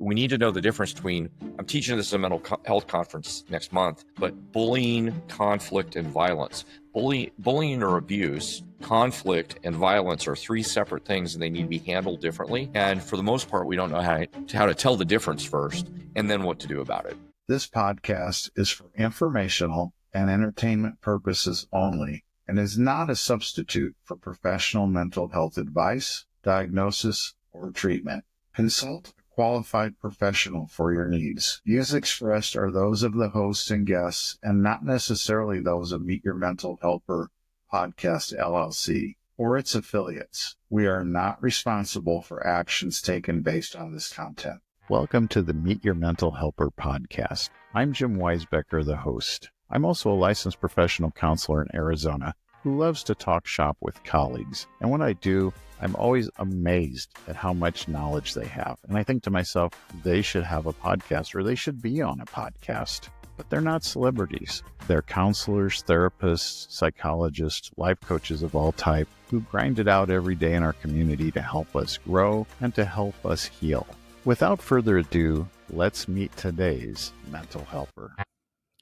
we need to know the difference between, I'm teaching this at a mental health conference next month, but bullying, conflict, and violence. Bullying or abuse, conflict, and violence are three separate things, and they need to be handled differently. And for the most part, we don't know how to tell the difference first and then what to do about it. This podcast is for informational and entertainment purposes only and is not a substitute for professional mental health advice, diagnosis, or treatment. Consult a qualified professional for your needs. Views expressed are those of the hosts and guests and not necessarily those of Meet Your Mental Helper Podcast LLC or its affiliates. We are not responsible for actions taken based on this content. Welcome to the Meet Your Mental Helper podcast. I'm Jim Weisbecker, the host. I'm also a licensed professional counselor in Arizona who loves to talk shop with colleagues. And when I do, I'm always amazed at how much knowledge they have. And I think to myself, they should have a podcast or they should be on a podcast. But they're not celebrities. They're counselors, therapists, psychologists, life coaches of all type who grind it out every day in our community to help us grow and to help us heal. Without further ado, let's meet today's mental helper.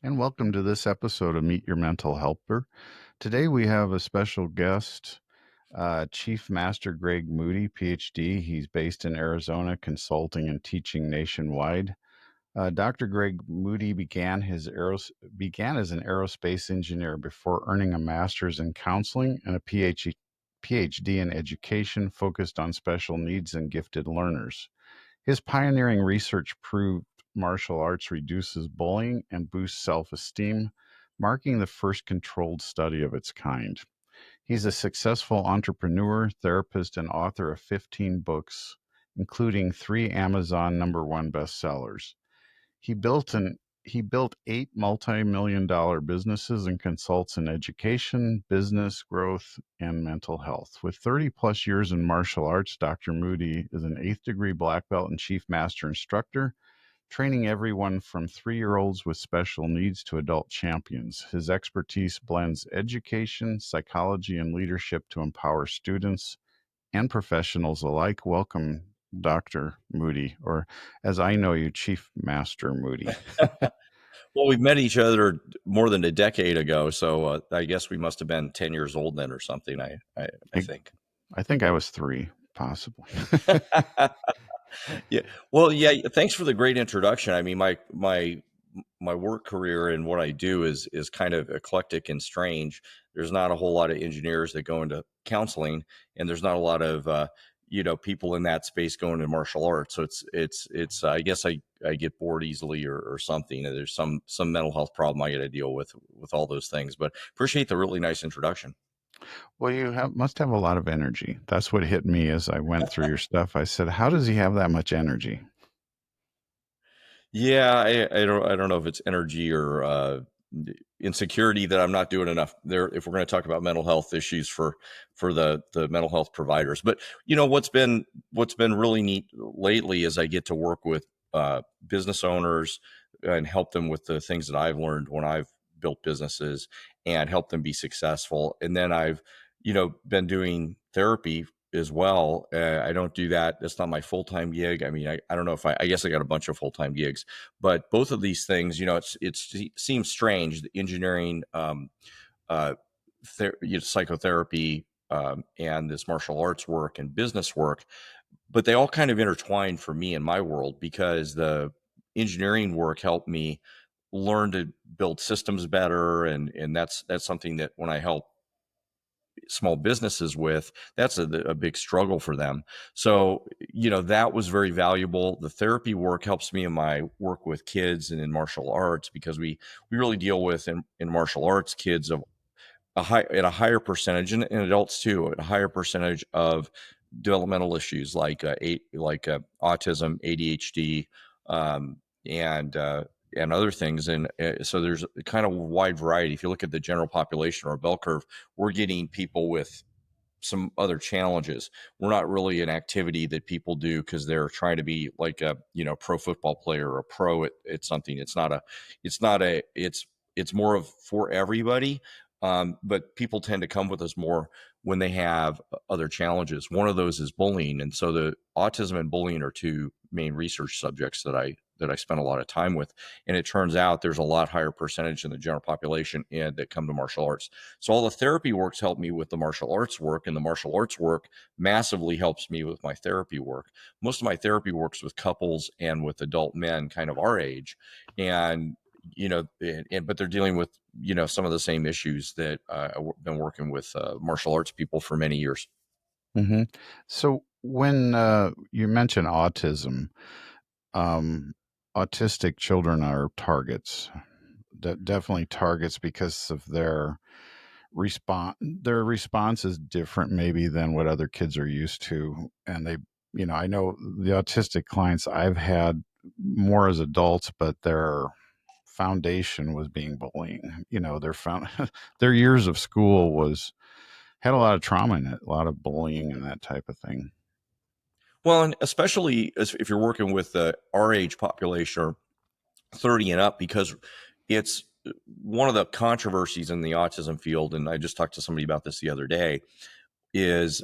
And welcome to this episode of Meet Your Mental Helper. Today we have a special guest, Chief Master Greg Moody, PhD. He's based in Arizona, consulting and teaching nationwide. Dr. Greg Moody began as an aerospace engineer before earning a master's in counseling and a PhD in education focused on special needs and gifted learners. His pioneering research proved martial arts reduces bullying and boosts self-esteem, marking the first controlled study of its kind. He's a successful entrepreneur, therapist, and author of 15 books, including 3 Amazon #1 bestsellers. He built 8 multi-million-dollar businesses and consults in education, business growth, and mental health. With 30-plus years in martial arts, Dr. Moody is an 8th degree black belt and chief master instructor, training everyone from 3-year-olds with special needs to adult champions. His expertise blends education, psychology, and leadership to empower students and professionals alike. Welcome, Dr. Moody, or as I know you, Chief Master Moody. Well, we've met each other more than a decade ago, so I guess we must have been 10 years old then or something, I think. I think I was 3, possibly. Yeah. Well, yeah. Thanks for the great introduction. I mean, my work career and what I do is kind of eclectic and strange. There's not a whole lot of engineers that go into counseling, and there's not a lot of people in that space going into martial arts. So it's I guess I get bored easily or something. There's some mental health problem I got to deal with all those things. But appreciate the really nice introduction. Well, you must have a lot of energy. That's what hit me as I went through your stuff. I said, how does he have that much energy? Yeah, I don't know if it's energy or insecurity that I'm not doing enough there. If we're going to talk about mental health issues for the mental health providers, but what's been really neat lately is I get to work with business owners and help them with the things that I've learned when I've built businesses and help them be successful. And then I've been doing therapy as well. I don't do that. That's not my full-time gig. I mean, I don't know if I guess I got a bunch of full-time gigs, but both of these things, it seems strange, the engineering, psychotherapy, and this martial arts work and business work, but they all kind of intertwine for me in my world because the engineering work helped me learn to build systems better. And that's something that when I help small businesses with, that's a big struggle for them. So, that was very valuable. The therapy work helps me in my work with kids and in martial arts because we really deal with in martial arts kids of at a higher percentage and adults too, at a higher percentage of developmental issues like autism, ADHD, and other things. And so there's a kind of wide variety. If you look at the general population or bell curve, we're getting people with some other challenges. We're not really an activity that people do because they're trying to be like a pro football player or a pro at something. It's more of for everybody. But people tend to come with us more when they have other challenges. One of those is bullying, and so the autism and bullying are two main research subjects that I spent a lot of time with. And it turns out there's a lot higher percentage in the general population and that come to martial arts. So all the therapy works help me with the martial arts work, and the martial arts work massively helps me with my therapy work. Most of my therapy works with couples and with adult men, kind of our age, and but they're dealing with some of the same issues that I've been working with martial arts people for many years. Hmm. So when you mention autism, um, autistic children are targets. Definitely targets because of their response. Their response is different, maybe, than what other kids are used to, and I know the autistic clients I've had more as adults, but their foundation was being bullying. Their years of school was had a lot of trauma in it, a lot of bullying and that type of thing. Well, and especially if you're working with our age population or 30 and up, because it's one of the controversies in the autism field, and I just talked to somebody about this the other day, is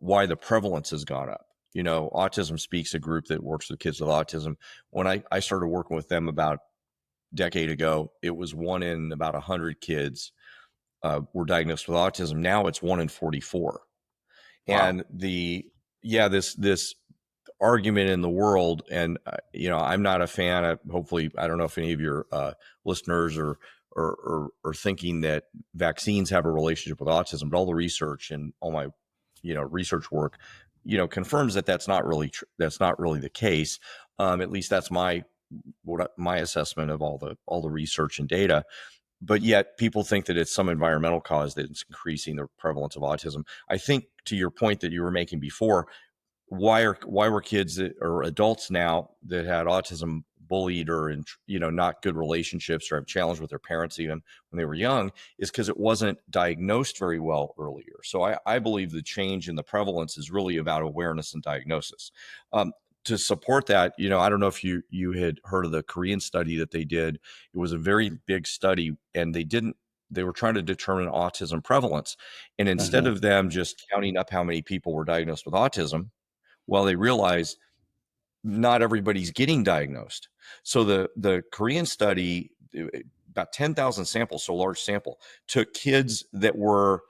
why the prevalence has gone up. Autism Speaks, a group that works with kids with autism. When I started working with them about a decade ago, it was one in about 100 kids were diagnosed with autism. Now it's one in 44. Wow. And this argument in the world, and I'm not a fan of, hopefully, I don't know if any of your listeners are thinking that vaccines have a relationship with autism, but all the research and all my research work confirms that that's not really the case. At least that's my assessment of all the research and data. But yet people think that it's some environmental cause that's increasing the prevalence of autism. I think, to your point that you were making before, why were kids or adults now that had autism bullied or in not good relationships or have challenged with their parents even when they were young, is because it wasn't diagnosed very well earlier. So I believe the change in the prevalence is really about awareness and diagnosis. um, to support that, I don't know if you had heard of the Korean study that they did. It was a very big study, and they were trying to determine autism prevalence, and instead Hmm. of them just counting up how many people were diagnosed with autism, well, they realize not everybody's getting diagnosed. So the Korean study, about 10,000 samples, so a large sample, took kids that were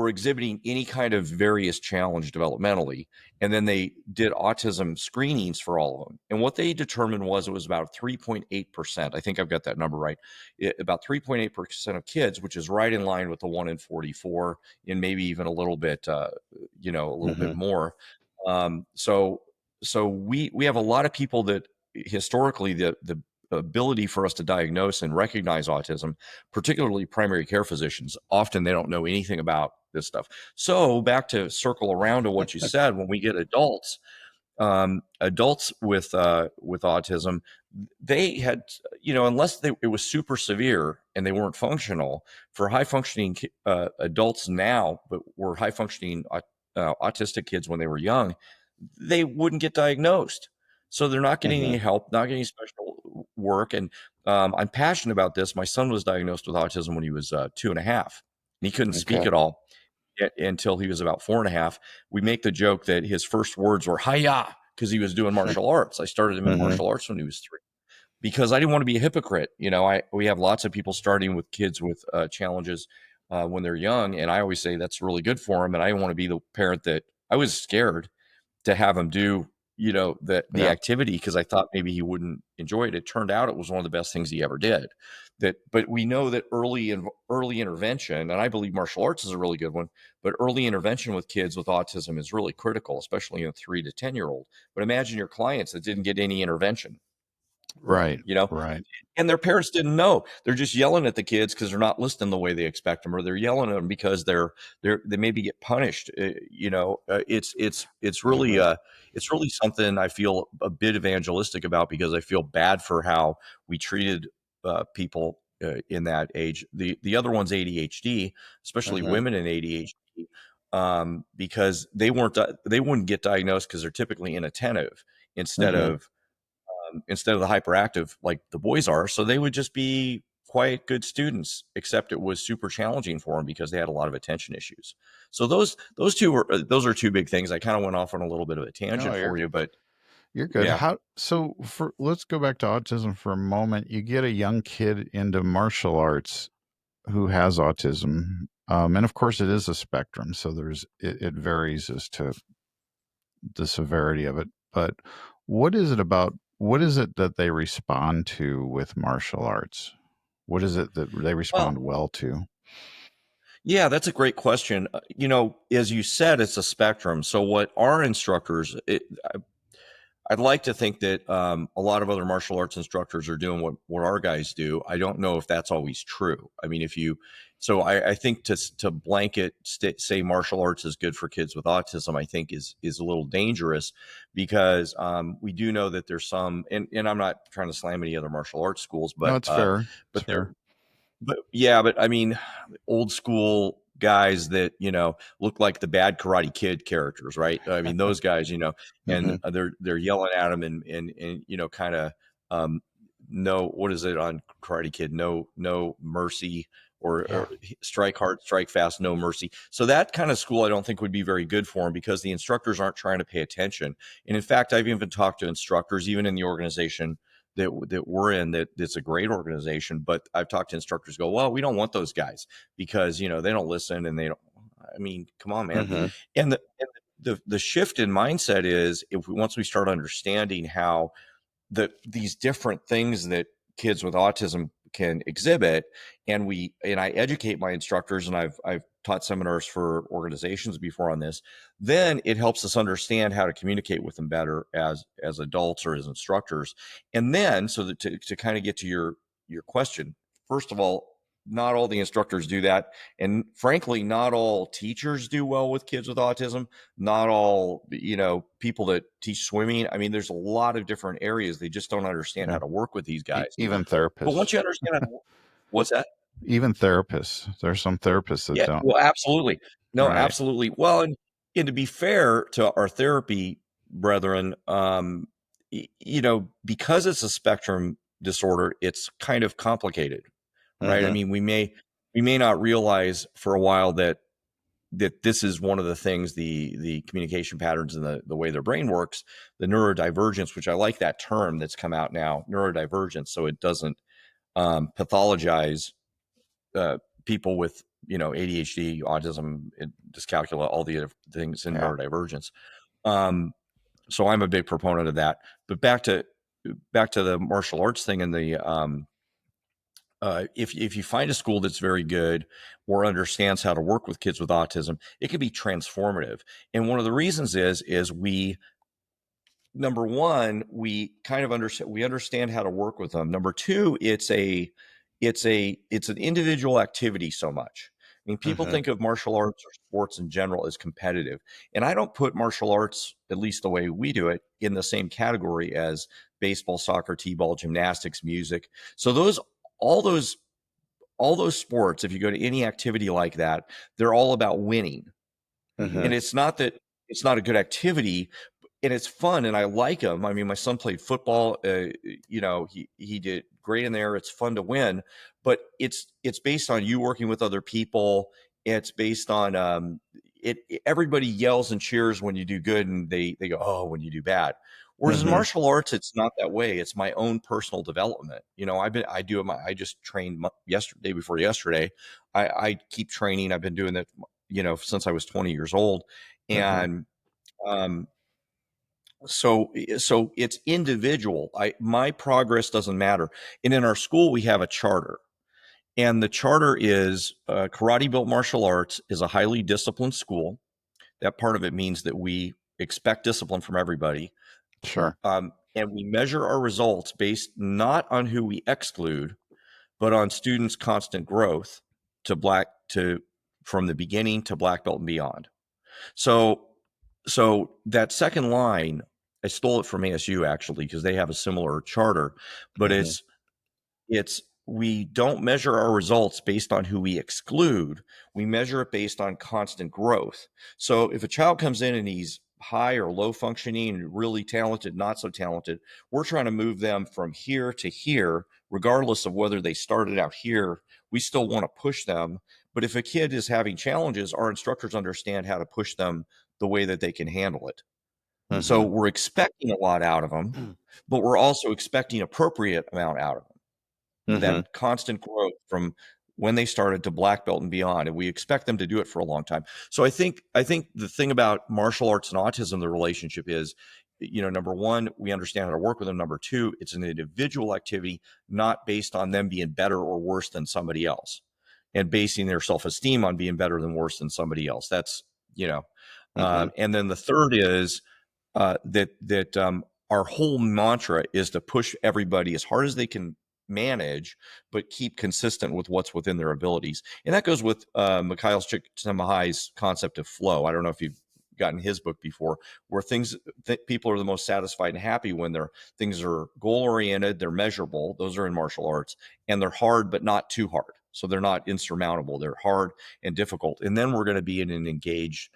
exhibiting any kind of various challenge developmentally, and then they did autism screenings for all of them. And what they determined was it was about 3.8%. I think I've got that number right. About 3.8% of kids, which is right in line with the 1 in 44, and maybe even a little bit a little bit Hmm. more. So we have a lot of people that historically the ability for us to diagnose and recognize autism, particularly primary care physicians, often they don't know anything about this stuff. So back to circle around to what you said, when we get adults with autism, they had, unless it was super severe and they weren't functional. For high functioning adults now, but were high functioning autistic kids when they were young, they wouldn't get diagnosed. So they're not getting Hmm. any help, not getting special work. And I'm passionate about this. My son was diagnosed with autism when he was 2.5, and he couldn't speak Okay. at all until he was about 4.5. We make the joke that his first words were "hiya" because he was doing martial arts. I started him in Hmm. martial arts when he was 3, because I didn't want to be a hypocrite. We have lots of people starting with kids with challenges when they're young, and I always say that's really good for them. And I didn't want to be the parent that I was scared to have him do, the Yeah. activity, because I thought maybe he wouldn't enjoy it. It turned out it was one of the best things he ever did. But we know that early intervention, and I believe martial arts is a really good one, but early intervention with kids with autism is really critical, especially in a 3 to 10-year-old. But imagine your clients that didn't get any intervention, Right. you know, Right. and their parents didn't know. They're just yelling at the kids because they're not listening the way they expect them, or they're yelling at them because they maybe get punished. Hmm. It's really something I feel a bit evangelistic about, because I feel bad for how we treated people in that age. The other one's ADHD, especially Hmm. women in ADHD, because they wouldn't get diagnosed because they're typically inattentive instead Hmm. of instead of the hyperactive like the boys are. So they would just be quiet, good students, except it was super challenging for them because they had a lot of attention issues. So those are two big things. I kind of went off on a little bit of a No, tangent for you, but you're good. yeah. How so for let's go back to autism for a moment. You get a young kid into martial arts who has autism. And of course it is a spectrum, so it varies as to the severity of it. But what is it that they respond to with martial arts? What is it that they Well, respond well to? yeah, that's a great question. As you said, it's a spectrum. So what our instructors, I'd like to think that a lot of other martial arts instructors are doing what our guys do. I don't know if that's always true. I mean, so I think to blanket say martial arts is good for kids with autism, I think is a little dangerous because we do know that there's some, and I'm not trying to slam any other martial arts schools, No, it's fair. It's but there, fair. but I mean, old school guys that look like the bad Karate Kid characters, right? I mean, those guys, and Hmm. they're yelling at them and kind of no, what is it on Karate Kid? No mercy, Yeah. or strike hard, strike fast, no mercy. So that kind of school, I don't think would be very good for them because the instructors aren't trying to pay attention. And in fact, I've even talked to instructors, even in the organization that we're in, that's a great organization, but I've talked to instructors go, well, we don't want those guys because they don't listen and they don't. I mean, come on, man. Hmm. And the shift in mindset is, once we start understanding how these different things that kids with autism can exhibit, and I educate my instructors, and I've taught seminars for organizations before on this, then it helps us understand how to communicate with them better as adults or as instructors. And then, so that to kind of get to your question, first of all, not all the instructors do that, and frankly not all teachers do well with kids with autism. Not all people that teach swimming. I mean, there's a lot of different areas. They just don't understand how Yeah. to work with these guys. Even But once therapists. you understand how to, what's that? Even therapists. There's some therapists that Yeah, don't. well, absolutely. No, Right. absolutely. Well, and to be fair to our therapy brethren, because it's a spectrum disorder, it's kind of complicated, right? I Hmm. mean, we may not realize for a while that this is one of the things, the communication patterns and the way their brain works, the neurodivergence, which I like that term that's come out now, neurodivergence, so it doesn't pathologize people with ADHD, autism, dyscalculia, all the other things in Yeah. neurodivergence. Um, so I'm a big proponent of that. But back to the martial arts thing and the if you find a school that's very good or understands how to work with kids with autism, it can be transformative. And one of the reasons is we, number one, we kind of understand how to work with them. Number two, it's an individual activity so much. I mean, people Hmm. think of martial arts or sports in general as competitive, and I don't put martial arts, at least the way we do it, in the same category as baseball, soccer, t-ball, gymnastics, music. So all those all those sports, if you go to any activity like that, they're all about winning. Hmm. And it's not that it's not a good activity, and it's fun, and I like them. I mean, my son played football. He did great in there. It's fun to win, but it's based on you working with other people. It's based on everybody yells and cheers when you do good, and they go, oh, when you do bad. Whereas in Hmm. martial arts, it's not that way. It's my own personal development. I just trained yesterday before yesterday. I keep training. I've been doing that since I was 20 years old. Hmm. And um, so it's individual. My progress doesn't matter. And in our school, we have a charter. And the charter is KarateBuilt Martial Arts is a highly disciplined school. That part of it means that we expect discipline from everybody. Sure. And we measure our results based not on who we exclude, but on students' constant growth to from the beginning to black belt and beyond. So that second line, I stole it from ASU actually because they have a similar charter, but Hmm. it's we don't measure our results based on who we exclude. We measure it based on constant growth. So if a child comes in and he's high or low functioning, really talented, not so talented, we're trying to move them from here to here regardless of whether they started out here, we still want to push them. But if a kid is having challenges, our instructors understand how to push them the way that they can handle it. So Mm-hmm. we're expecting a lot out of them, but we're also expecting appropriate amount out of them. Mm-hmm. That constant growth from when they started to black belt and beyond, and we expect them to do it for a long time. So I think the thing about martial arts and autism, the relationship is, number one, we understand how to work with them. Number two, it's an individual activity, not based on them being better or worse than somebody else, and basing their self-esteem on being better than worse than somebody else. That's Mm-hmm. and then the third is that our whole mantra is to push everybody as hard as they can manage, but keep consistent with what's within their abilities. And that goes with Mikhail Csikszentmihalyi's concept of flow. I don't know if you've gotten his book before, where people are the most satisfied and happy when their things are goal oriented, they're measurable. Those are in martial arts, and they're hard, but not too hard. So they're not insurmountable. They're hard and difficult. And then we're going to be in an engaged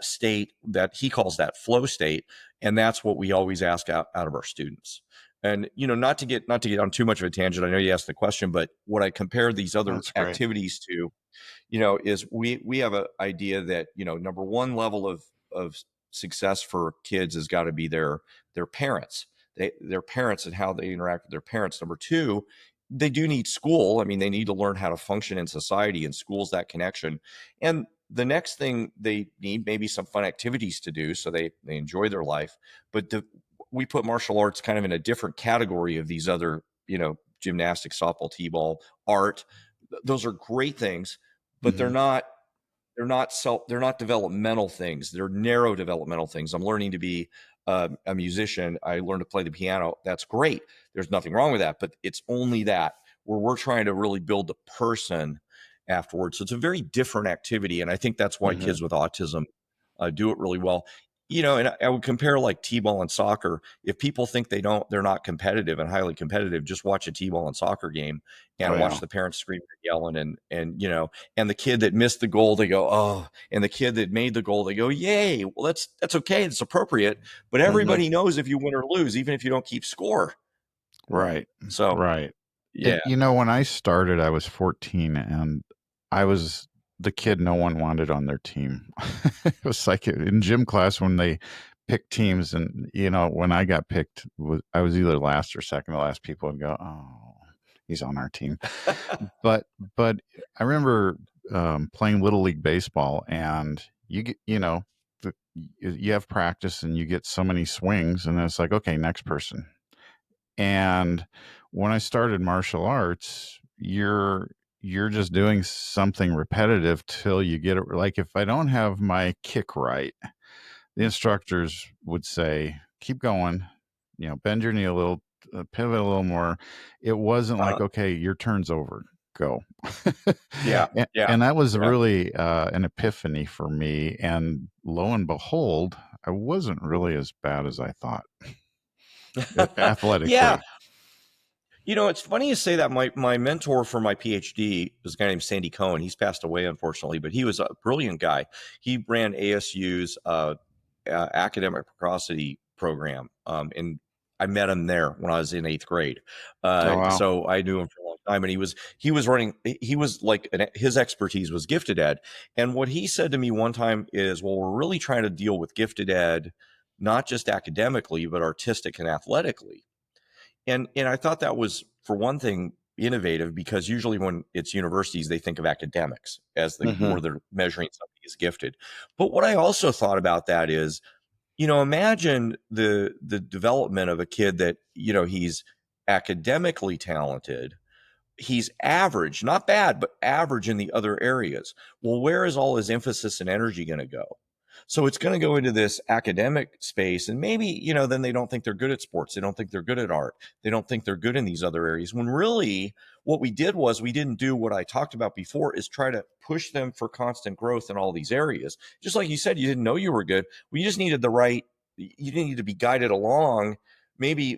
state that he calls that flow state, and that's what we always ask out of our students. And not to get on too much of a tangent, I know you asked the question, but what I compare these other That's great. activities to, is we have an idea that, number one level of success for kids has got to be their parents, their parents and how they interact with their parents. Number two, they do need school. I mean, they need to learn how to function in society, and school's that connection. And the next thing they need, maybe some fun activities to do so they enjoy their life. But we put martial arts kind of in a different category of these other, gymnastics, softball, t-ball, art. Those are great things, but Mm-hmm. they're not developmental things. They're narrow developmental things. I'm learning to be a musician. I learned to play the piano. That's great. There's nothing wrong with that, but it's only that, where we're trying to really build the person afterwards. So it's a very different activity, and I think that's why Mm-hmm. kids with autism do it really well. And I would compare like t-ball and soccer. If people think they're not competitive and highly competitive, just watch a t-ball and soccer game Oh and watch yeah. the parents screaming and yelling, and the kid that missed the goal, they go, oh, and the kid that made the goal, they go, yay. Well, that's okay. It's appropriate, but Mm-hmm. everybody knows if you win or lose, even if you don't keep score. Right. So Right. yeah. When I started, I was 14 and I was the kid no one wanted on their team. It was like in gym class when they picked teams, and when I got picked, I was either last or second to last. People would go, "Oh, he's on our team." But but I remember playing little league baseball, and you get you have practice and you get so many swings, and then it's like, okay, next person. And when I started martial arts, you're just doing something repetitive till you get it. Like if I don't have my kick right, the instructors would say, "Keep going, bend your knee a little, pivot a little more." It wasn't like, Uh-huh. "Okay, your turn's over, go." Yeah. Yeah. And that was Yeah. really an epiphany for me. And lo and behold, I wasn't really as bad as I thought Yeah. athletically. It's funny you say that. My mentor for my PhD was a guy named Sandy Cohen. He's passed away, unfortunately, but he was a brilliant guy. He ran ASU's academic precocity program, and I met him there when I was in eighth grade. Oh wow. So I knew him for a long time, and he was like his expertise was gifted ed. And what he said to me one time is, "Well, we're really trying to deal with gifted ed, not just academically, but artistic and athletically." And I thought that was, for one thing, innovative, because usually when it's universities, they think of academics as Hmm. where they're measuring somebody as gifted. But what I also thought about that is, imagine the development of a kid that, he's academically talented, he's average, not bad, but average in the other areas. Well, where is all his emphasis and energy going to go? So it's going to go into this academic space. And maybe, then they don't think they're good at sports. They don't think they're good at art. They don't think they're good in these other areas. When really what we did was, we didn't do what I talked about before, is try to push them for constant growth in all these areas. Just like you said, you didn't know you were good. We just needed you didn't need to be guided along. Maybe,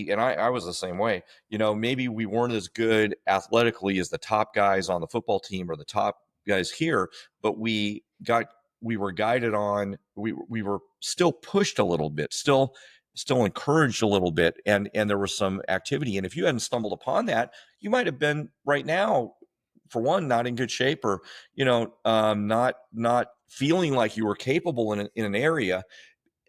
and I was the same way. Maybe we weren't as good athletically as the top guys on the football team or the top guys here, but we were guided on, we were still pushed a little bit, still still encouraged a little bit, and there was some activity. And if you hadn't stumbled upon that, you might have been right now, for one, not in good shape, or not feeling like you were capable in an area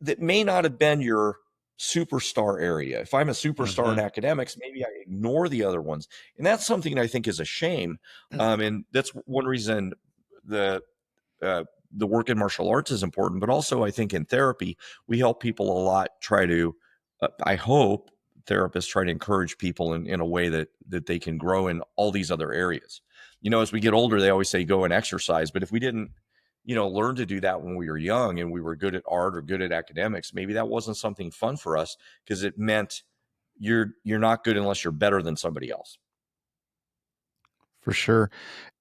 that may not have been your superstar area. If I'm a superstar in Mm-hmm. academics, maybe I ignore the other ones, and that's something I think is a shame. And that's one reason the uh, the work in martial arts is important, but also I think in therapy, we help people a lot try to, I hope therapists try to encourage people in a way that they can grow in all these other areas. As we get older, they always say go and exercise, but if we didn't, learn to do that when we were young and we were good at art or good at academics, maybe that wasn't something fun for us because it meant you're not good unless you're better than somebody else. For sure.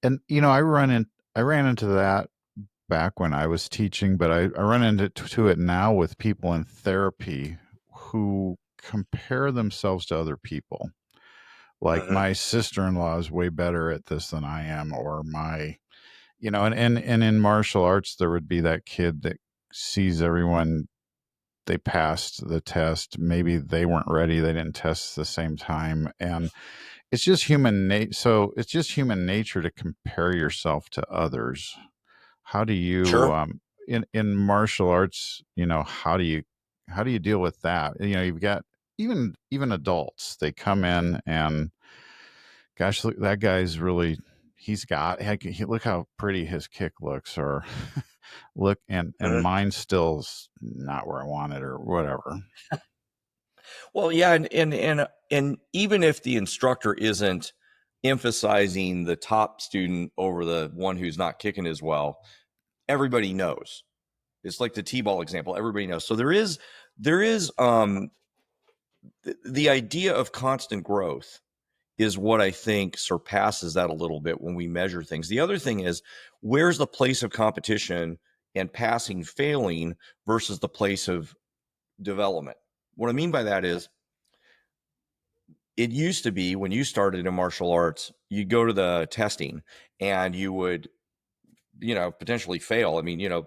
And I ran into that back when I was teaching, but I run into to it now with people in therapy who compare themselves to other people. Like Uh-huh. my sister-in-law is way better at this than I am, or my, and in martial arts there would be that kid that sees everyone, they passed the test, maybe they weren't ready, they didn't test the same time, and it's just human nature. So it's just human nature to compare yourself to others. How do you Sure. in martial arts, how do you deal with that? You've got even adults, they come in and gosh, look, that guy's really, he's got, heck, look how pretty his kick looks, or look, and Uh-huh. mine's still's not where I want it, or whatever. Well, yeah, and even if the instructor isn't emphasizing the top student over the one who's not kicking as well, everybody knows. It's like the T-ball example. Everybody knows. So there is the idea of constant growth is what I think surpasses that a little bit when we measure things. The other thing is, where's the place of competition and passing, failing versus the place of development? What I mean by that is, it used to be when you started in martial arts, you go to the testing and you would, potentially fail. I mean,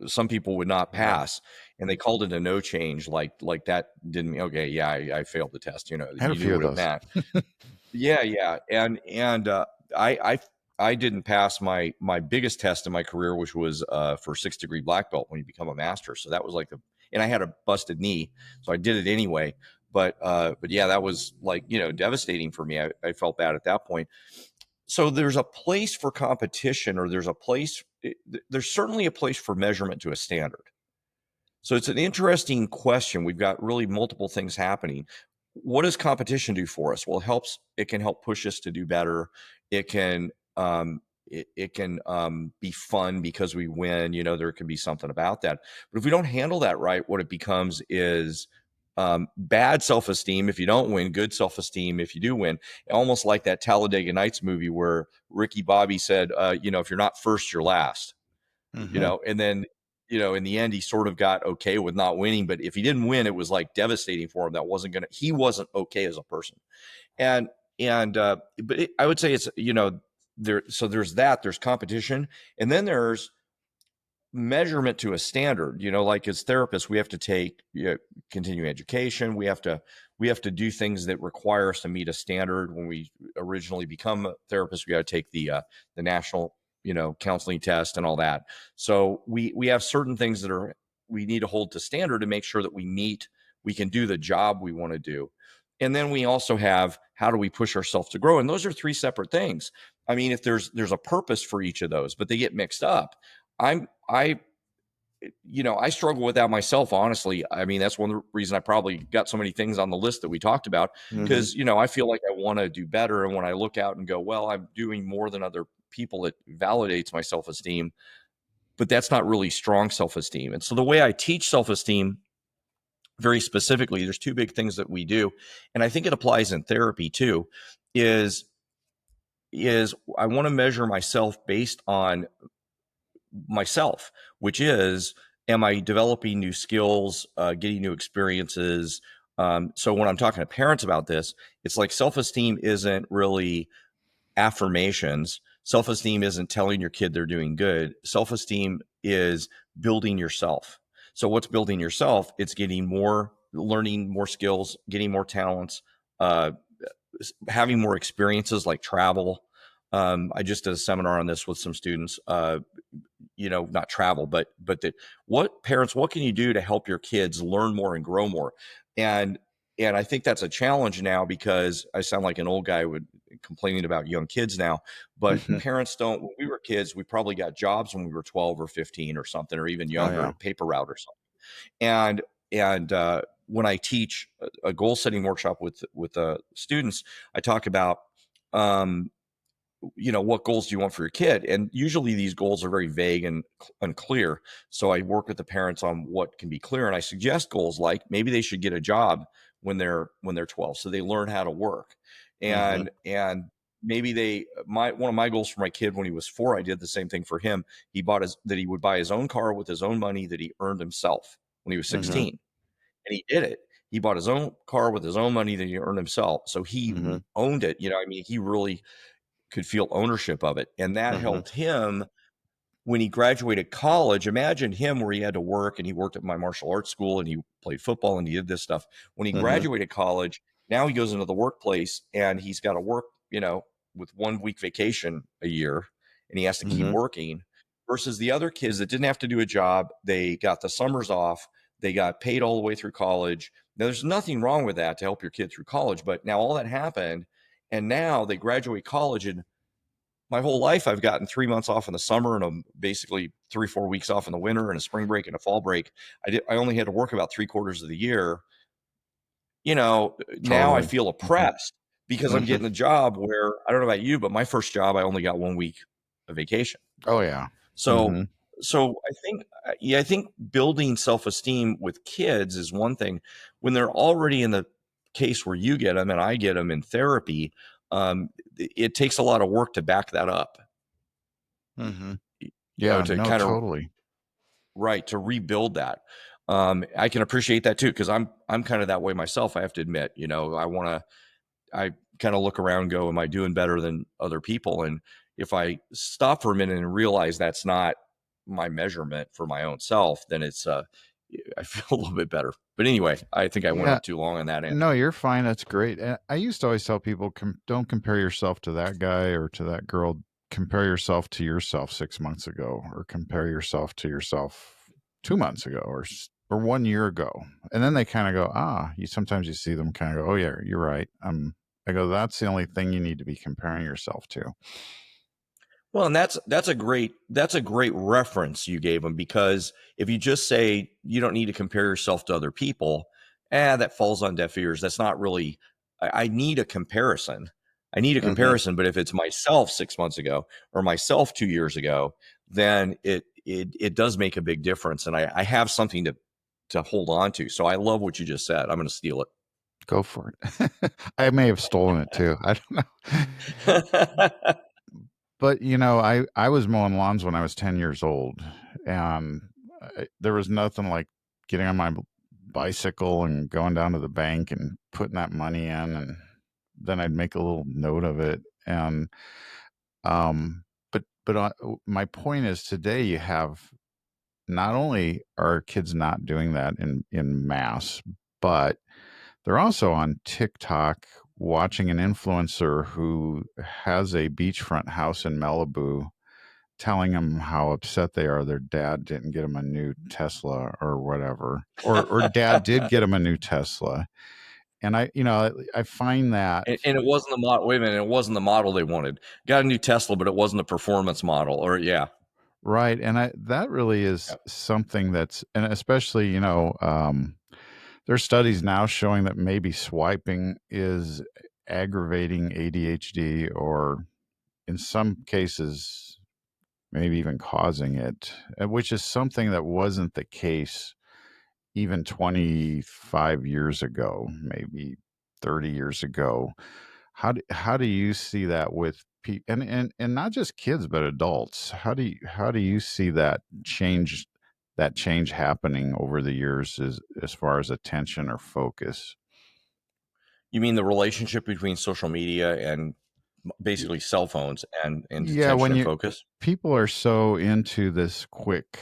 some people would not Yeah. pass and they called it a no change. Like that didn't mean, okay, yeah, I failed the test. I had a You knew few of what it those. meant. Yeah, yeah, and I I didn't pass my biggest test in my career, which was for 6 degree black belt when you become a master. So that was like and I had a busted knee, so I did it anyway. But yeah, that was like devastating for me. I felt bad at that point. So there's a place for competition, or there's certainly a place for measurement to a standard. So it's an interesting question. We've got really multiple things happening. What does competition do for us? Well, it can help push us to do better. It can it can be fun because we win. There can be something about that. But if we don't handle that right, what it becomes is bad self-esteem if you don't win, good self-esteem if you do win. Almost like that Talladega Nights movie where Ricky Bobby said, if you're not first, you're last. Mm-hmm. And then in the end he sort of got okay with not winning, but if he didn't win, it was like devastating for him. He wasn't okay as a person. And and uh but I would say it's there's competition, and then there's measurement to a standard. Like as therapists, we have to take continuing education. We have to do things that require us to meet a standard. When we originally become a therapist, we got to take the national counseling test and all that. So we have certain things we need to hold to standard to make sure that we can do the job we want to do. And then we also have, how do we push ourselves to grow? And those are three separate things. I mean, if there's a purpose for each of those, but they get mixed up. I struggle with that myself, honestly. I mean, that's one of the reasons I probably got so many things on the list that we talked about, Mm-hmm. because I feel like I want to do better, and when I look out and go, well, I'm doing more than other people, it validates my self-esteem, but that's not really strong self-esteem. And so the way I teach self-esteem very specifically, there's two big things that we do, and I think it applies in therapy too, is I want to measure myself based on myself, which is, am I developing new skills, getting new experiences? So when I'm talking to parents about this, it's like self-esteem isn't really affirmations. Self-esteem isn't telling your kid they're doing good. Self-esteem is building yourself. So what's building yourself? It's getting more learning more skills, getting more talents, uh, having more experiences like travel. I just did a seminar on this with some students. Not travel, but that what parents, what can you do to help your kids learn more and grow more? And and I think that's a challenge now, because I sound like an old guy would complaining about young kids now, but Mhm. parents don't. When we were kids, we probably got jobs when we were 12 or 15 or something, or even Oh younger, yeah. at paper route or something. And when I teach a goal setting workshop with students, I talk about um, what goals do you want for your kid? And usually these goals are very vague and unclear. So I work with the parents on what can be clear, and I suggest goals like maybe they should get a job when they're 12, so they learn how to work. Mhm. And maybe one of my goals for my kid when he was 4, I did the same thing for him. He would buy his own car with his own money that he earned himself when he was Mhm. 16. And he did it. He bought his own car with his own money that he earned himself. So he Mhm. owned it. I mean, he really could feel ownership of it. And that Mhm. helped him when he graduated college. Imagine him where he had to work, and he worked at my martial arts school, and he played football, and he did this stuff. When he Mhm. graduated college, now he goes into the workplace, and he's got to work, with 1 week vacation a year, and he has to keep Mhm. working, versus the other kids that didn't have to do a job. They got the summers off. They got paid all the way through college. Now, there's nothing wrong with that to help your kid through college, but now all that happened, and now they graduate college, and my whole life I've gotten 3 months off in the summer, and I'm basically 3, 4 weeks off in the winter, and a spring break and a fall break. I only had to work about 3 quarters of the year. Now I Totally. feel Mhm. oppressed because I'm Mhm. getting a job where, I don't know about you, but my first job, I only got 1 week of vacation. Oh yeah. So, Mhm. so I think, yeah, I think building self-esteem with kids is one thing. When they're already in the case where you get them and I get them in therapy, it takes a lot of work to back that up. Mhm. Yeah, To no, kind of, totally. right, to rebuild that. I can appreciate that too, because I'm kind of that way myself. I have to admit, I kind of look around, and go, am I doing better than other people? And if I stop for a minute and realize that's not my measurement for my own self, then I feel a little bit better. But anyway, I think I went Yeah. on too long on that answer. No, you're fine. That's great. And I used to always tell people, don't compare yourself to that guy or to that girl. Compare yourself to yourself 6 months ago, or compare yourself to yourself 2 months ago, or 1 year ago. And then they kind of go, sometimes you see them kind of go, oh yeah, you're right. I go, that's the only thing you need to be comparing yourself to. Well, and that's a great reference you gave them, because if you just say you don't need to compare yourself to other people, that falls on deaf ears. That's not really. I need a comparison. I need a Mhm. comparison, but if it's myself 6 months ago or myself 2 years ago, then it does make a big difference, and I have something to hold on to. So I love what you just said. I'm going to steal Go for it. I may have stolen it too. I don't know. it. But, I was mowing lawns when I was 10 years old, and there was nothing like getting on my bicycle and going down to the bank and putting that money in, and then I'd make a little note of it. And but my point is, today you have, not only are kids not doing that in mass, but they're also on TikTok watching an influencer who has a beachfront house in Malibu, telling them how upset they are their dad didn't get them a new Tesla or whatever, or dad did get them a new Tesla. And I find that And it wasn't the model. Wait a minute, it wasn't the model they wanted. Got a new Tesla, but it wasn't the performance model. Or yeah, right, and that really is yeah. something that's, and especially, there's studies now showing that maybe swiping is aggravating ADHD, or in some cases maybe even causing it, which is something that wasn't the case even 25 years ago, maybe 30 years ago. How do you see that with people, and not just kids but adults? How do you see that change happening over the years, as far as attention or focus? You mean the relationship between social media and Y- basically cell phones and Yeah, attention when and you focus? people are so into this quick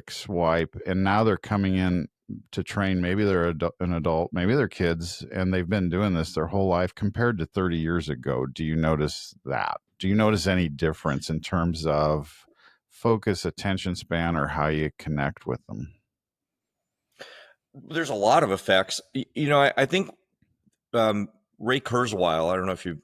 swipe, and now they're coming in to train. Maybe they're an adult, maybe they're kids, and they've been doing this their whole life compared to 30 years ago. Do you notice that? Do you notice any difference in terms of focus, attention span, or how you connect with them? There's a lot of effects. I think Ray Kurzweil, I don't know if you've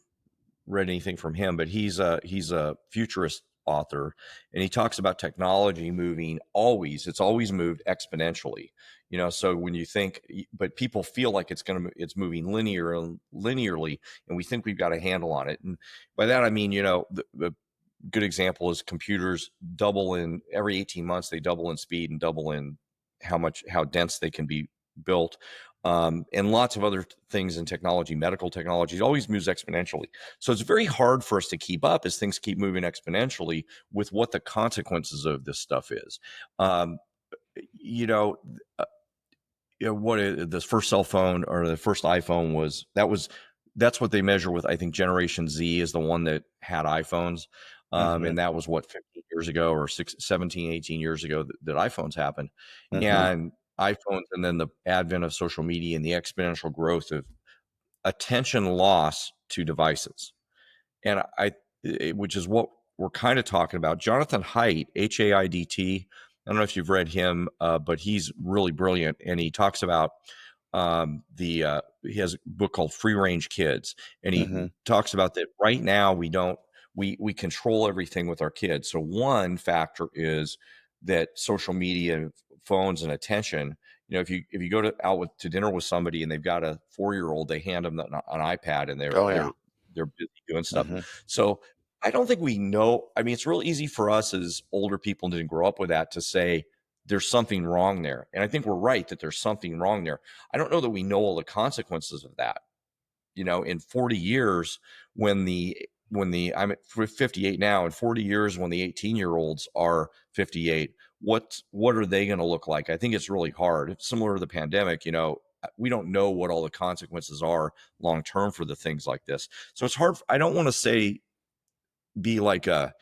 read anything from him, but he's a futurist author, and he talks about technology moving it's always moved exponentially. So when you think, but people feel like it's moving linearly, and we think we've got a handle on it. And by that I mean, the good example is computers double in every 18 months. They double in speed and double in how dense they can be built. And lots of other things in technology, medical technology, it always moves exponentially. So it's very hard for us to keep up as things keep moving exponentially with what the consequences of this stuff is. Um, you know, this first cell phone or the first iPhone that's what they measure with. I think Generation Z is the one that had iPhones. And that was what, 15 years ago or 17, 18 years ago that iPhones happened. And iPhones, and then the advent of social media and the exponential growth of attention loss to devices. And which is what we're kind of talking about. Jonathan Haidt, Haidt, I don't know if you've read him, but he's really brilliant. And he talks about he has a book called Free Range Kids. And he talks about that right now we control everything with our kids. So one factor is that social media, phones, and attention. If you go to dinner with somebody and they've got a 4-year-old, they hand them an iPad and they're busy doing stuff. So I don't think we know. I mean, it's real easy for us as older people who didn't grow up with that to say there's something wrong there. And I think we're right that there's something wrong there. I don't know that we know all the consequences of that. In 40 years, when I'm at 58 now, in 40 years, when the 18-year-olds are 58, what are they going to look like? I think it's really hard. It's similar to the pandemic. We don't know what all the consequences are long term for the things like this. So it's hard. I don't want to be like a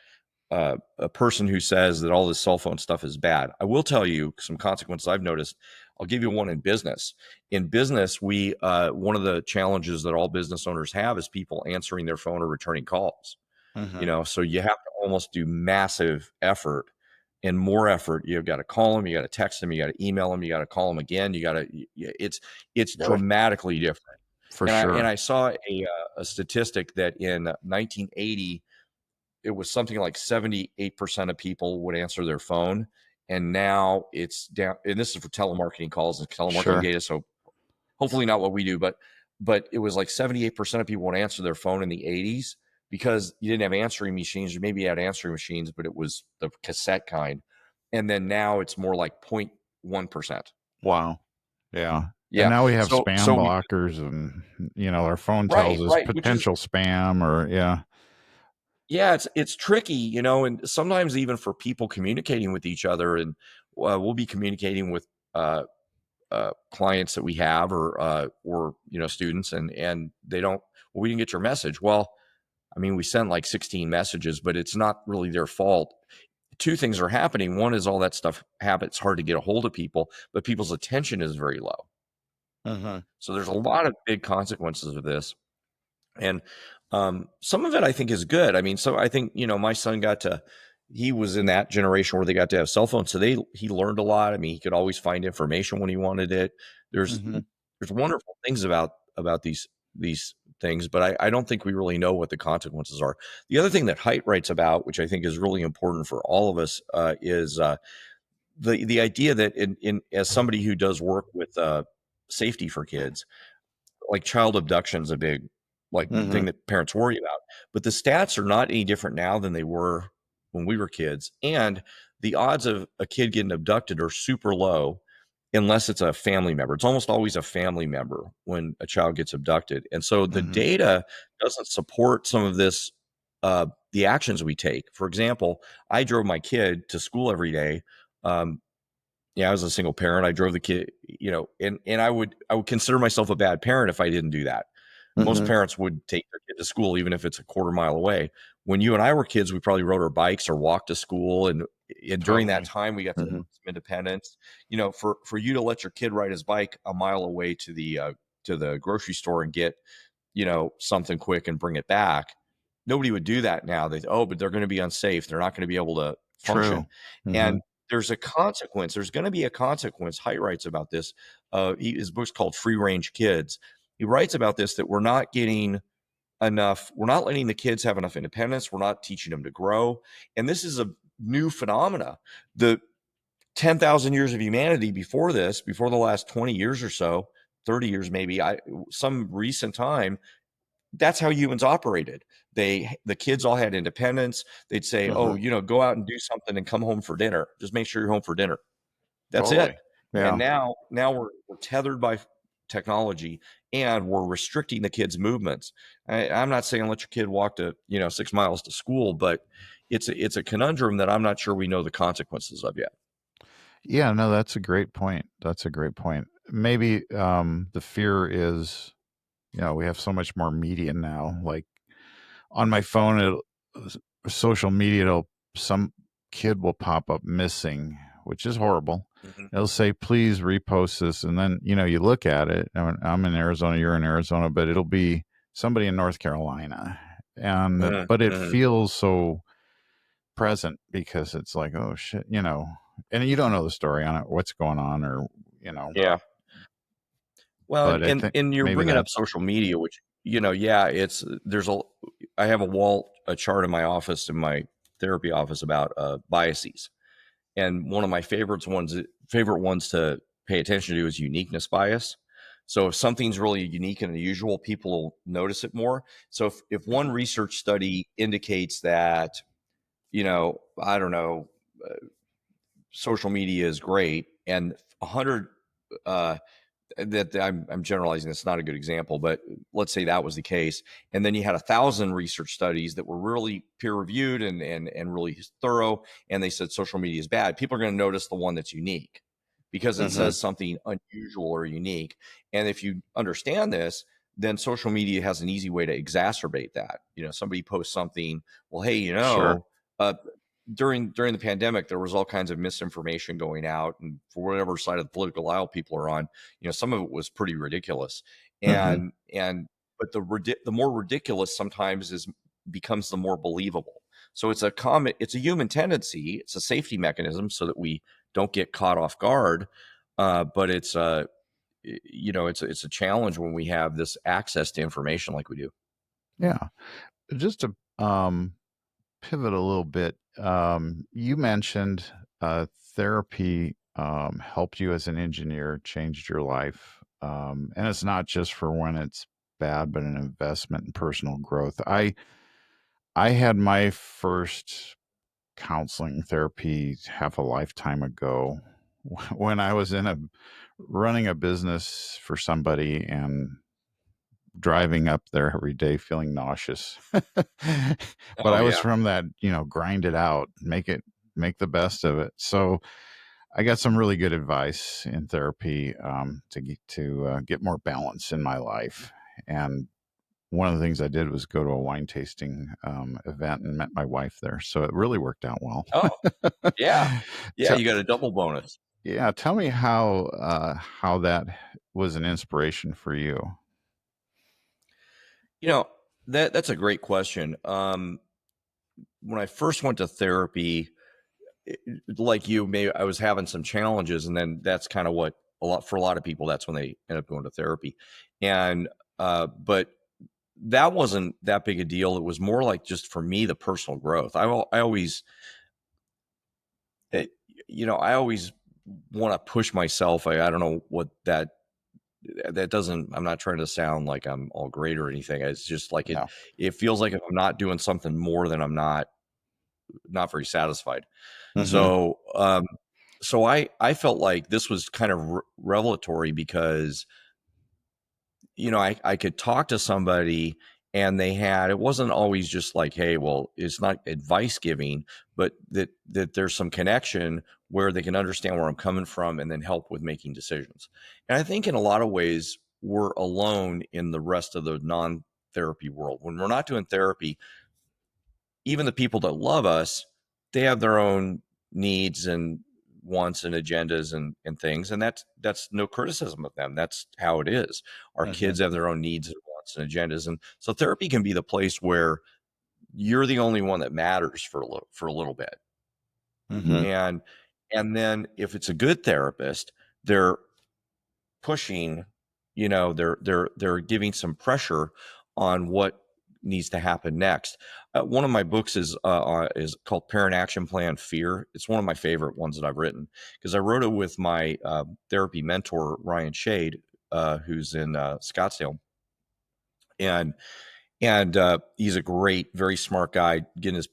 person who says that all this cell phone stuff is bad. I will tell you some consequences I've noticed. I'll give you one in business. In business, we one of the challenges that all business owners have is people answering their phone or returning calls. So you have to almost do massive effort and more effort. You've got to call them, you got to text them, you got to email them, you got to call them again. It's dramatically different. For sure. And I saw a statistic that in 1980, it was something like 78% of people would answer their phone. And now it's down. And this is for telemarketing calls and telemarketing data. So hopefully not what we do, but it was like 78% of people would answer their phone in the 80s because you didn't have answering machines. You maybe had answering machines, but it was the cassette kind. And then now it's more like 0.1%. Wow. Yeah. Yeah. And now we have spam blockers and, our phone tells us potential spam or, Yeah, it's tricky, and sometimes even for people communicating with each other, and we'll be communicating with clients that we have or students, and they don't. Well, we didn't get your message. Well, I mean, we sent like 16 messages, but it's not really their fault. Two things are happening. One is all that stuff happens. It's hard to get a hold of people, but people's attention is very low. So there's a lot of big consequences of this. And some of it I think is good. I mean, so I think, my son he was in that generation where they got to have cell phones. So he learned a lot. I mean, he could always find information when he wanted it. There's wonderful things about these things, but I don't think we really know what the consequences are. The other thing that Haidt writes about, which I think is really important for all of us, is the idea that as somebody who does work with safety for kids, like child abduction is a big thing that parents worry about, but the stats are not any different now than they were when we were kids. And the odds of a kid getting abducted are super low unless it's a family member. It's almost always a family member when a child gets abducted. And so the data doesn't support some of this, the actions we take. For example, I drove my kid to school every day. I was a single parent. I drove the kid, and I would consider myself a bad parent if I didn't do that. Most parents would take their kid to school, even if it's a quarter mile away. when you and I were kids, we probably rode our bikes or walked to school. And during that Totally. time, we got to Hmm. learn some independence. For you to let your kid ride his bike a mile away to the grocery store and get, something quick and bring it back, nobody would do that now. But they're going to be unsafe. They're not going to be able to function. True. Hmm. And there's a consequence. There's going to be a consequence. Height writes about this. His book's called Free Range Kids. He writes about this, that we're not getting enough. We're not letting the kids have enough independence. We're not teaching them to grow. And this is a new phenomena. The 10,000 years of humanity before this, before the last 20 years or so, 30 years maybe, some recent time, that's how humans operated. The kids all had independence. They'd say, "Oh, Hmm. go out and do something and come home for dinner. Just make sure you're home for dinner." That's it. Totally. And Yeah. now we're tethered by technology, and we're restricting the kids' movements. I'm not saying let your kid walk to 6 miles to school, but it's a conundrum that I'm not sure we know the consequences of yet. Yeah, no, that's a great point. That's a great point. Maybe the fear is, we have so much more media now. Like on my phone, social media, some kid will pop up missing, which is horrible. Mhm. It'll say, please repost this. And then, you look at it. I'm in Arizona, you're in Arizona, but it'll be somebody in North Carolina. Mhm, But it mhm. feels so present because it's like, oh shit, and you don't know the story on it, what's going on, or, you know, Yeah. Well, but and I and think and you're maybe bringing up that, social media, which, yeah, I have a chart in my office, in my therapy office, about biases. And one of my favorite ones to pay attention to is uniqueness bias. So if something's really unique and unusual, people will notice it more. So if one research study indicates that, I don't know, social media is great, and 100, uh, that I'm generalizing. It's not a good example, but let's say that was the case, and then you had 1,000 research studies that were really peer reviewed and really thorough, and they said social media is bad. People are going to notice the one that's unique because it Hmm. says something unusual or unique. And if you understand this, then social media has an easy way to exacerbate that. Somebody posts something. Well, hey, Sure. uh, during the pandemic, there was all kinds of misinformation going out, and for whatever side of the political aisle people are on, some of it was pretty ridiculous. Hmm. And but the more ridiculous sometimes becomes the more believable. So it's a human tendency. It's a safety mechanism so that we don't get caught off guard. But it's a challenge when we have this access to information like we do. yeah. Just to pivot a little bit, you mentioned therapy helped you as an engineer, changed your life, and it's not just for when it's bad, but an investment in personal growth. I had my first counseling therapy half a lifetime ago when I was running a business for somebody and driving up there every day feeling nauseous. But Oh I was yeah. from that, grind it out, make the best of it. So I got some really good advice in therapy to get more balance in my life. And one of the things I did was go to a wine tasting event and met my wife there. So it really worked out well. Oh yeah. Yeah. Tell, You got a double bonus. yeah, tell me how that was an inspiration for you. You know, that's a great question. When I first went to therapy, like you, maybe I was having some challenges, and then that's kind of what for a lot of people, that's when they end up going to therapy. And but that wasn't that big a deal. It was more like, just for me, the personal growth. I always, eh, I always want to push myself. I don't know what that doesn't. I'm not trying to sound like I'm all great or anything. It's just like Yeah. it feels like if I'm not doing something more, then I'm not very satisfied. Hmm. So I felt like this was kind of revelatory, because I could talk to somebody, and it wasn't always just like, hey, well, it's not advice giving, but that there's some connection where they can understand where I'm coming from and then help with making decisions. And I think in a lot of ways we're alone in the rest of the non therapy world. When we're not doing therapy, even the people that love us, they have their own needs and wants and agendas and things. And that's no criticism of them. That's how it is. Our Mm-hmm. kids have their own needs and wants and agendas. And so therapy can be the place where you're the only one that matters for a little bit. Mm-hmm. And then if it's a good therapist, they're pushing, they're giving some pressure on what needs to happen next. One of my books is called Parent Action Plan Fear. It's one of my favorite ones that I've written because I wrote it with my therapy mentor Ryan Shade, who's in Scottsdale, and he's a great, very smart guy, getting his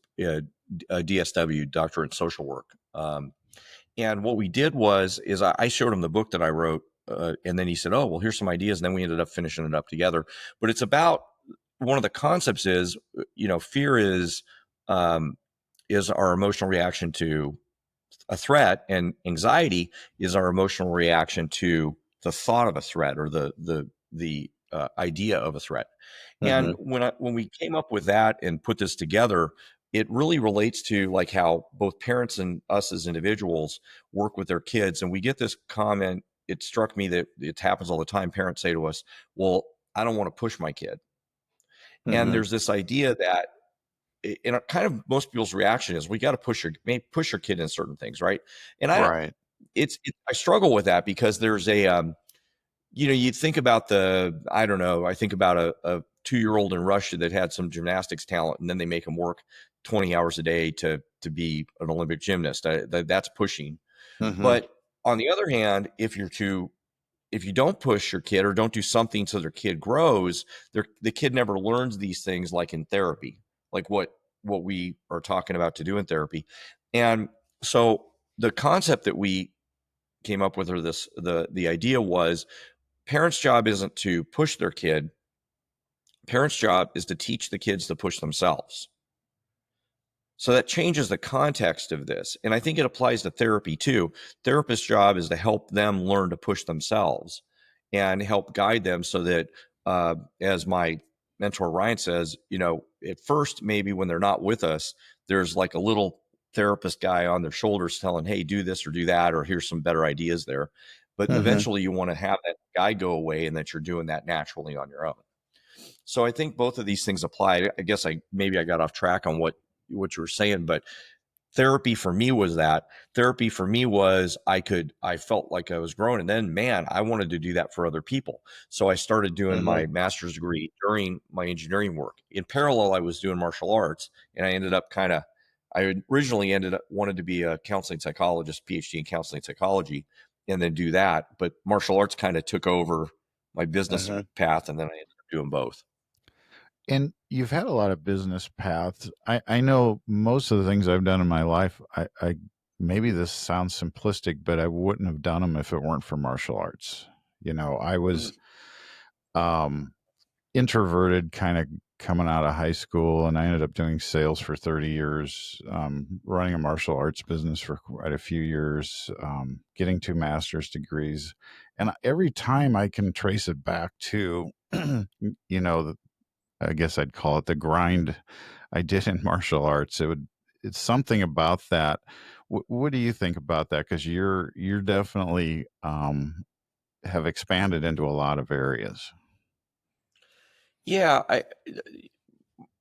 DSW, doctorate in social work. And what we did is I showed him the book that I wrote, and then he said, "Oh, well, here's some ideas." And then we ended up finishing it up together. But it's about, one of the concepts is, fear is our emotional reaction to a threat, and anxiety is our emotional reaction to the thought of a threat, or the idea of a threat. And Mm-hmm. when we came up with that and put this together, it really relates to like how both parents and us as individuals work with their kids. And we get this comment. It struck me that it happens all the time. Parents say to us, "Well, I don't want to push my kid." And Mm-hmm. there's this idea that, and kind of most people's reaction is, we got to push your kid in certain things, right? And Right. I struggle with that because there's you think about I don't know, I think about a 2-year-old in Russia that had some gymnastics talent, and then they make him work 20 hours a day to be an Olympic gymnast. That's pushing. Mm-hmm. But on the other hand, if you don't push your kid or don't do something so their kid grows, the kid never learns these things, like in therapy, like what we are talking about to do in therapy. And so the concept that we came up with, or the idea was, parents' job isn't to push their kid. Parents' job is to teach the kids to push themselves. So that changes the context of this. And I think it applies to therapy too. Therapist's job is to help them learn to push themselves and help guide them so that, as my mentor Ryan says, at first, maybe when they're not with us, there's like a little therapist guy on their shoulders telling, "Hey, do this or do that, or here's some better ideas there." But Mm-hmm. eventually you want to have that guy go away, and that you're doing that naturally on your own. So I think both of these things apply. I guess maybe I got off track on what you were saying, but therapy for me was that. Therapy for me was, I felt like I was growing, and then, man, I wanted to do that for other people. So I started doing Mm-hmm. my master's degree during my engineering work. In parallel, I was doing martial arts, and I originally ended up wanted to be a counseling psychologist, PhD in counseling psychology, and then do that. But martial arts kind of took over my business Mm-hmm. path, and then I ended up doing both. And you've had a lot of business paths. I know most of the things I've done in my life, I maybe this sounds simplistic, but I wouldn't have done them if it weren't for martial arts. I was um, introverted, kind of coming out of high school, and I ended up doing sales for 30 years, running a martial arts business for quite a few years, getting 2 master's degrees. And every time I can trace it back to, I guess I'd call it the grind I did in martial arts. It's something about that. What do you think about that? Because you're definitely have expanded into a lot of areas. Yeah,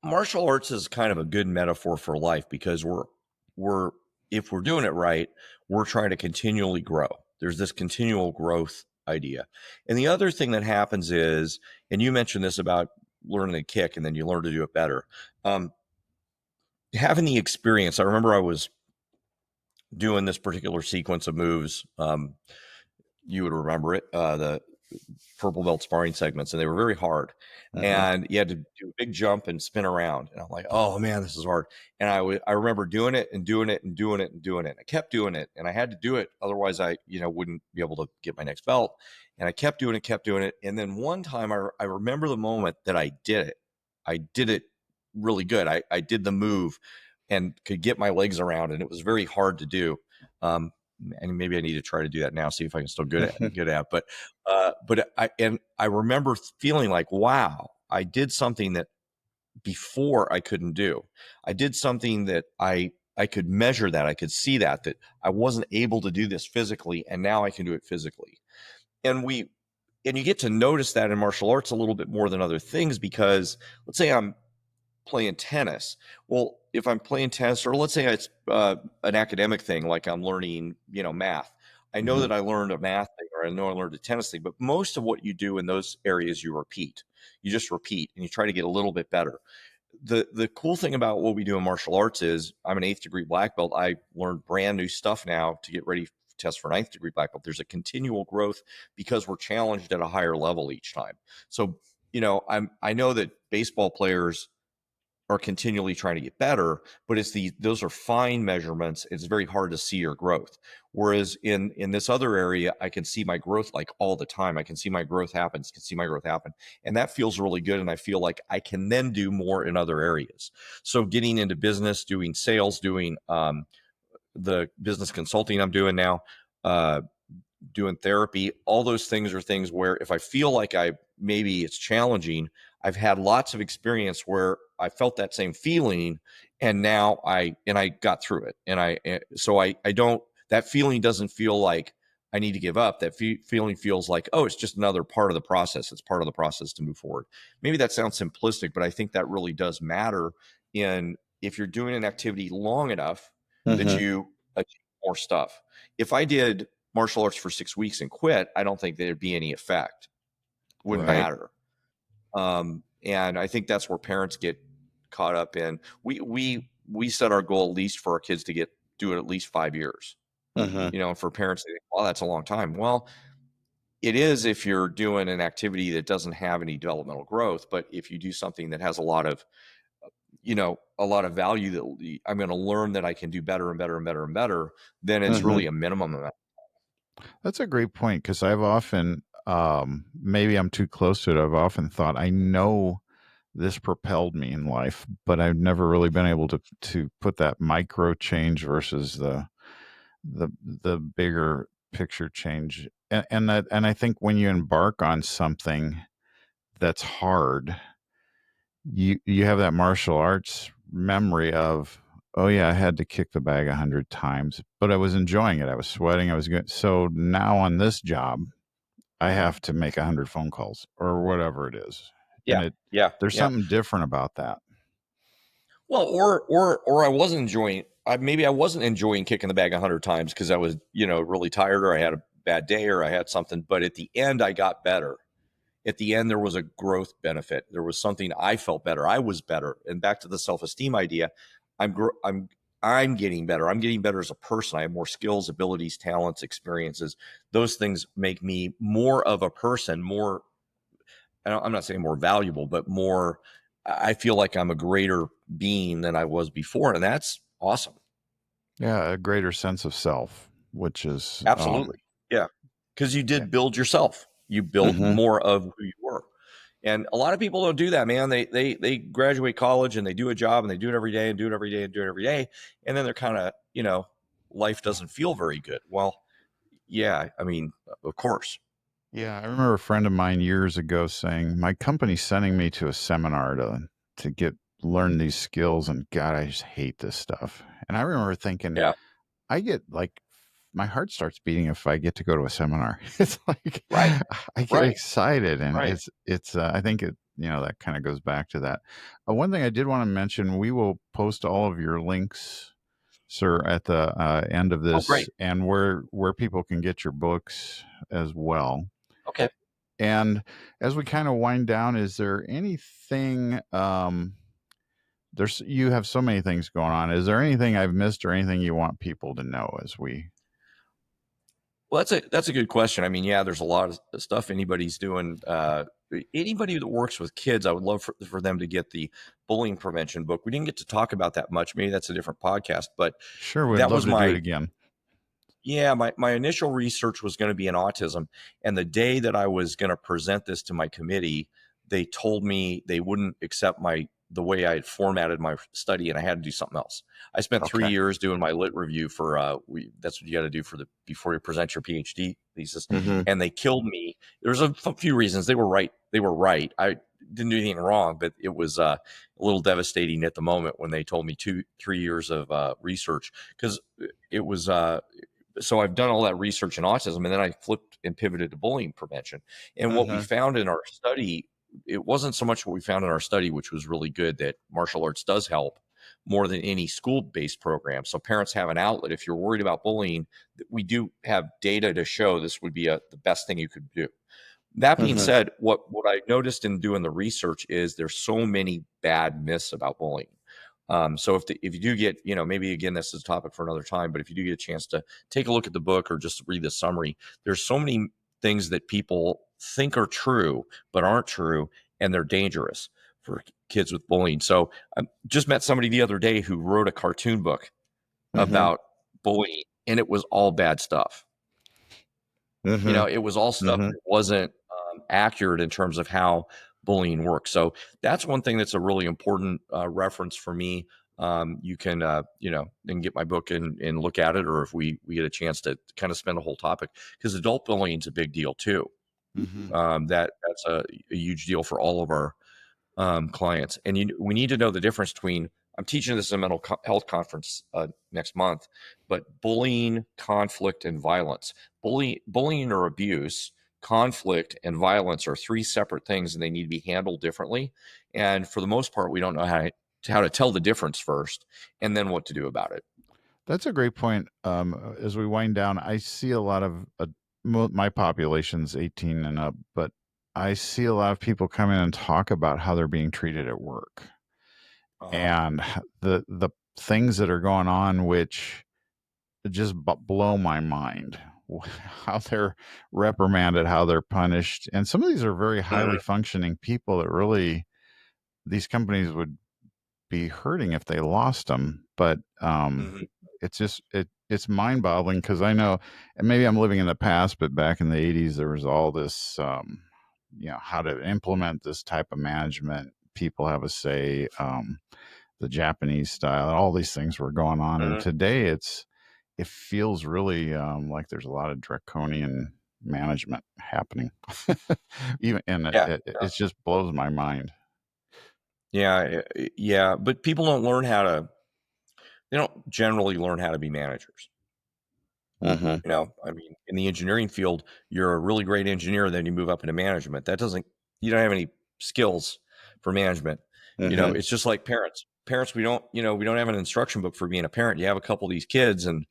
martial arts is kind of a good metaphor for life, because we're if we're doing it right, we're trying to continually grow. There's this continual growth idea. And the other thing that happens is, and you mentioned this about learning to kick and then you learn to do it better. Um, Having the experience, I remember I was doing this particular sequence of moves. You would remember it, the purple belt sparring segments, and they were very hard. Mm-hmm. And you had to do a big jump and spin around. And I'm like, "Oh man, this is hard." And I remember doing it and doing it and doing it and doing it. I kept doing it, and I had to do it, otherwise I, wouldn't be able to get my next belt. And I kept doing it. And then one time, I remember the moment that I did it. I did it really good. I did the move and could get my legs around, and it was very hard to do. And maybe I need to try to do that now, see if I can still good at. But I remember feeling like, wow, I did something that before I couldn't do. I did something that I could measure, that I could see that I wasn't able to do this physically, and now I can do it physically. And you get to notice that in martial arts a little bit more than other things, because let's say I'm playing tennis. Well, if I'm playing tennis, or let's say it's an academic thing, like I'm learning, math. I know Mhm. that I learned a math thing, or I know I learned a tennis thing, but most of what you do in those areas, you repeat. You just repeat, and you try to get a little bit better. The cool thing about what we do in martial arts is, I'm an 8th degree black belt. I learn brand new stuff now to get ready to test for 9th degree black belt. There's a continual growth because we're challenged at a higher level each time. So, I know that baseball players are continually trying to get better, but those are fine measurements. It's very hard to see your growth. Whereas in this other area, I can see my growth like all the time. I can see my growth happen, can see my growth happen. And that feels really good. And I feel like I can then do more in other areas. So getting into business, doing sales, doing the business consulting I'm doing now, uh, doing therapy, all those things are things where if I feel like maybe it's challenging, I've had lots of experience where I felt that same feeling, and now I got through it. So I don't, that feeling doesn't feel like I need to give up. That feeling feels like, oh, it's just another part of the process. It's part of the process to move forward. Maybe that sounds simplistic, but I think that really does matter in, if you're doing an activity long enough, that Mhm. you achieve more stuff. If I did martial arts for 6 weeks and quit, I don't think there'd be any effect. Wouldn't Right. matter. And I think that's where parents get caught up in. We set our goal at least for our kids to do it at least 5 years. Mhm. And for parents, they think, well, that's a long time. Well, it is if you're doing an activity that doesn't have any developmental growth. But if you do something that has a lot of value, that I'm going to learn that I can do better and better and better and better, then it's Mhm. really a minimum amount. That's a great point, because I've often, maybe I'm too close to it. I've often thought, I know this propelled me in life, but I've never really been able to put that micro change versus the bigger picture change. And I think when you embark on something that's hard, you have that martial arts memory of, oh yeah, I had to kick the bag 100 times, but I was enjoying it. I was sweating. I was good. So now on this job, I have to make 100 phone calls or whatever it is, Yeah, and yeah, there's yeah. something different about that. Well, or I wasn't enjoying. Maybe I wasn't enjoying kicking the bag 100 times because I was, really tired, or I had a bad day, or I had something. But at the end, I got better. At the end, there was a growth benefit. There was something, I felt better. I was better. And back to the self-esteem idea, I'm getting better. I'm getting better as a person. I have more skills, abilities, talents, experiences. Those things make me more of a person. More, I'm not saying more valuable, but more. I feel like I'm a greater being than I was before, and that's awesome. Yeah, a greater sense of self, which is, Absolutely, yeah, because you yeah. did build yourself. You built Mhm. more of who you were, and a lot of people don't do that, man. They graduate college and they do a job and they do it every day and do it every day and do it every day, and then they're kind of, life doesn't feel very good. Well, yeah, I mean, of course, Yeah, I remember a friend of mine years ago saying, "My company's sending me to a seminar to get learn these skills, and God, I just hate this stuff." And I remember thinking, yeah, I get like my heart starts beating if I get to go to a seminar. It's like right, I get right, excited, and right. it's I think it, that kind of goes back to that. One thing I did want to mention, we will post all of your links, sir, at the end of Oh, this, great. and where people can get your books as well. Okay. And as we kind of wind down, is there anything, there's you have so many things going on. Is there anything I've missed or anything you want people to know as we Well, that's a good question. I mean, yeah, there's a lot of stuff anybody's doing. Anybody that works with kids, I would love for them to get the bullying prevention book. We didn't get to talk about that much. Maybe that's a different podcast, but Sure, we'd that love was to do it my again. yeah, my initial research was going to be in autism. And the day that I was going to present this to my committee, they told me they wouldn't accept the way I had formatted my study, and I had to do something else. I spent 3 years doing my lit review for that's what you got to do before you present your PhD thesis. Mhm. And they killed me. There's a few reasons. They were right. They were right. didn't do anything wrong, but it was a little devastating at the moment when they told me 3 years of research, because it was so I've done all that research in autism, and then I flipped and pivoted to bullying prevention. And what we found in our study, it wasn't so much what we found in our study, which was really good, that martial arts does help more than any school-based program. So parents have an outlet. If you're worried about bullying, we do have data to show this would be the best thing you could do. That being said, what I noticed in doing the research is there's so many bad myths about bullying. So if you do get, maybe again, this is a topic for another time, but if you do get a chance to take a look at the book or just read the summary, there's so many things that people think are true, but aren't true, and they're dangerous for kids with bullying. So I just met somebody the other day who wrote a cartoon book about bullying, and it was all bad stuff. It was all stuff that wasn't accurate in terms of how bullying works. So that's one thing that's a really important reference for me. You can, then get my book and look at it, or if we get a chance to kind of spend a whole topic, because adult bullying is a big deal too. That's a huge deal for all of our clients. And we need to know the difference between, I'm teaching this at a mental health conference next month, but bullying, conflict, and violence. Bullying or abuse, conflict, and violence are three separate things, and they need to be handled differently. And for the most part, we don't know how to tell the difference first, and then what to do about it. That's a great point. As we wind down, I see a lot of my population's 18 and up, but I see a lot of people come in and talk about how they're being treated at work, and the things that are going on, which just blow my mind. How they're reprimanded, how they're punished, and some of these are very highly functioning people that really these companies would be hurting if they lost them. But it's just it's mind-boggling, because I know, and maybe I'm living in the past, but back in the 80s there was all this how to implement this type of management. People have a say, the Japanese style, all these things were going on. And today it feels really like there's a lot of draconian management happening. Even, and it just blows my mind. Yeah, but people they don't generally learn how to be managers. I mean, in the engineering field, you're a really great engineer, then you move up into management. You don't have any skills for management. It's just like parents. We don't have an instruction book for being a parent. You have a couple of these kids, and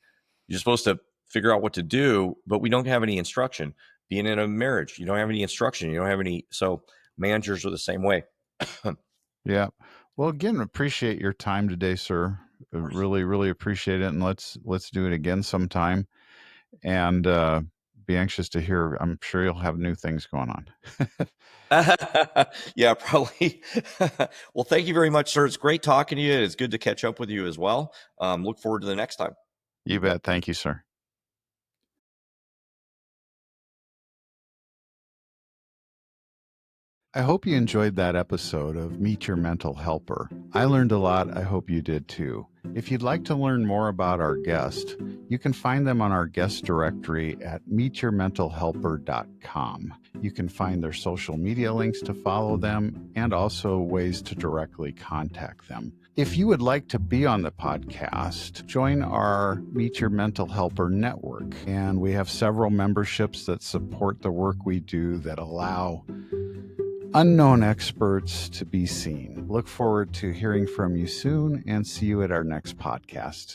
you're supposed to figure out what to do, but we don't have any instruction. Being in a marriage, you don't have any instruction. You don't have any. So managers are the same way. Yeah. Well, again, appreciate your time today, sir. Really, really appreciate it. And let's do it again sometime. And be anxious to hear. I'm sure you'll have new things going on. Yeah, probably. Well, thank you very much, sir. It's great talking to you. It's good to catch up with you as well. Look forward to the next time. You bet. Thank you, sir. I hope you enjoyed that episode of Meet Your Mental Helper. I learned a lot. I hope you did too. If you'd like to learn more about our guest, you can find them on our guest directory at meetyourmentalhelper.com. You can find their social media links to follow them, and also ways to directly contact them. If you would like to be on the podcast, join our Meet Your Mental Helper network. And we have several memberships that support the work we do, that allow unknown experts to be seen. Look forward to hearing from you soon, and see you at our next podcast.